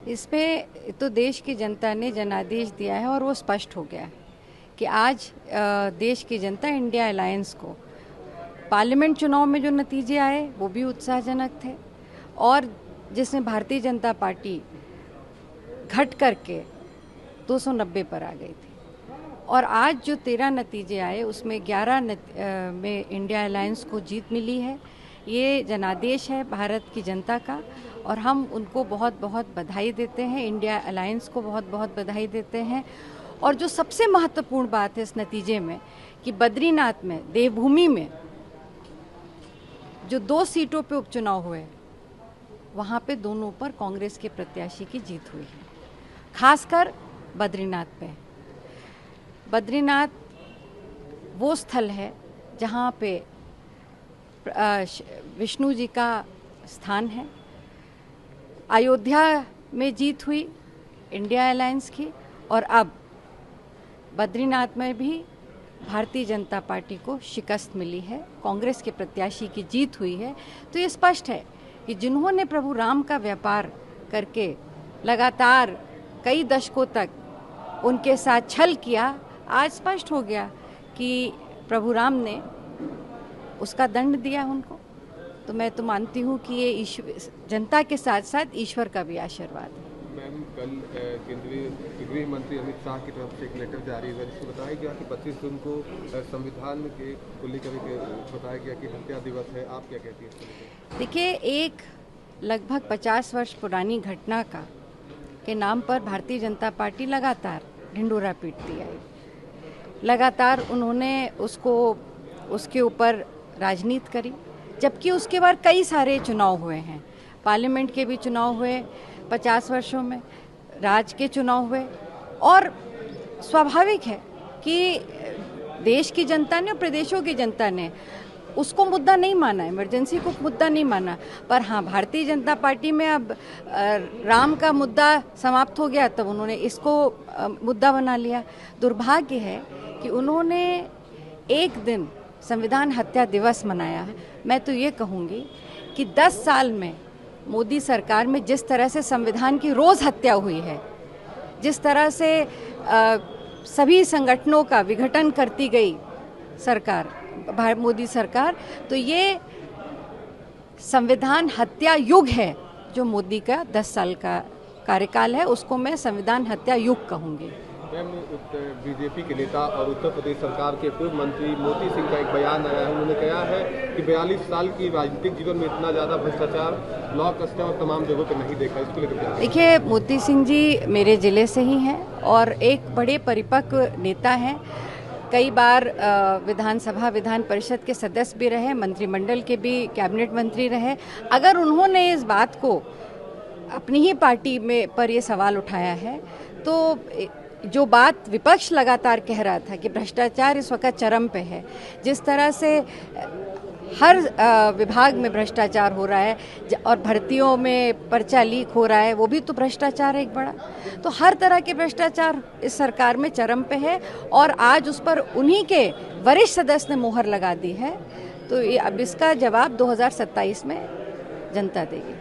इस पे तो देश की जनता ने जनादेश दिया है और वो स्पष्ट हो गया है कि आज देश की जनता इंडिया अलायंस को पार्लियामेंट चुनाव में जो नतीजे आए वो भी उत्साहजनक थे और जिसमें भारतीय जनता पार्टी घट करके 290 पर आ गई थी और आज जो 13 नतीजे आए उसमें 11 में इंडिया अलायंस को जीत मिली है। ये जनादेश है भारत की जनता का और हम उनको बहुत बहुत बधाई देते हैं, इंडिया अलायंस को बहुत बहुत बधाई देते हैं। और जो सबसे महत्वपूर्ण बात है इस नतीजे में कि बद्रीनाथ में, देवभूमि में जो 2 सीटों पे उपचुनाव हुए वहाँ पे दोनों पर कांग्रेस के प्रत्याशी की जीत हुई है। खासकर बद्रीनाथ पे, बद्रीनाथ वो स्थल है जहाँ पे विष्णु जी का स्थान है। अयोध्या में जीत हुई इंडिया अलायंस की और अब बद्रीनाथ में भी भारतीय जनता पार्टी को शिकस्त मिली है, कांग्रेस के प्रत्याशी की जीत हुई है। तो ये स्पष्ट है कि जिन्होंने प्रभु राम का व्यापार करके लगातार कई दशकों तक उनके साथ छल किया, आज स्पष्ट हो गया कि प्रभु राम ने उसका दंड दिया उनको। तो मैं तो मानती हूँ कि ये जनता के साथ साथ ईश्वर का भी आशीर्वाद है। मैम, कल केंद्रीय गृह मंत्री अमित शाह की तरफ से एक लेटर जारी हुआ जिसमें बताया गया कि 25 जून को संविधान के को लेकर बताया गया कि हत्या दिवस है। आप क्या कहती हैं? देखिए, एक लगभग 50 वर्ष पुरानी घटना के नाम पर भारतीय जनता पार्टी लगातार ढिंढोरा पीटती आई। लगातार उन्होंने उसके ऊपर राजनीति करी, जबकि उसके बाद कई सारे चुनाव हुए हैं। पार्लियामेंट के भी चुनाव हुए 50 वर्षों में, राज्य के चुनाव हुए और स्वाभाविक है कि देश की जनता ने और प्रदेशों की जनता ने उसको मुद्दा नहीं माना, इमरजेंसी को मुद्दा नहीं माना। पर हाँ, भारतीय जनता पार्टी में अब राम का मुद्दा समाप्त हो गया तब उन्होंने इसको मुद्दा बना लिया। दुर्भाग्य है कि उन्होंने एक दिन संविधान हत्या दिवस मनाया है। मैं तो ये कहूँगी कि 10 साल में मोदी सरकार में जिस तरह से संविधान की रोज़ हत्या हुई है, जिस तरह से सभी संगठनों का विघटन करती गई सरकार, मोदी सरकार, तो ये संविधान हत्या युग है। जो मोदी का 10 साल का कार्यकाल है उसको मैं संविधान हत्या युग कहूँगी। मैम, बीजेपी के नेता और उत्तर प्रदेश सरकार के पूर्व मंत्री मोती सिंह का एक बयान आया है। उन्होंने कहा है कि 42 साल की राजनीतिक जीवन में इतना ज़्यादा भ्रष्टाचार ब्लॉक स्तर और तमाम जगहों पर नहीं देखा। इसको लेकर देखिए, मोती सिंह जी मेरे ज़िले से ही हैं और एक बड़े परिपक्व नेता हैं। कई बार विधानसभा विधान परिषद के सदस्य भी रहे, मंत्रिमंडल के भी कैबिनेट मंत्री रहे। अगर उन्होंने इस बात को अपनी ही पार्टी में पर ये सवाल उठाया है तो जो बात विपक्ष लगातार कह रहा था कि भ्रष्टाचार इस वक्त चरम पे है, जिस तरह से हर विभाग में भ्रष्टाचार हो रहा है और भर्तियों में पर्चा लीक हो रहा है, वो भी तो भ्रष्टाचार है एक बड़ा। तो हर तरह के भ्रष्टाचार इस सरकार में चरम पे है और आज उस पर उन्हीं के वरिष्ठ सदस्य ने मोहर लगा दी है। तो अब इसका जवाब 2027 में जनता देगी।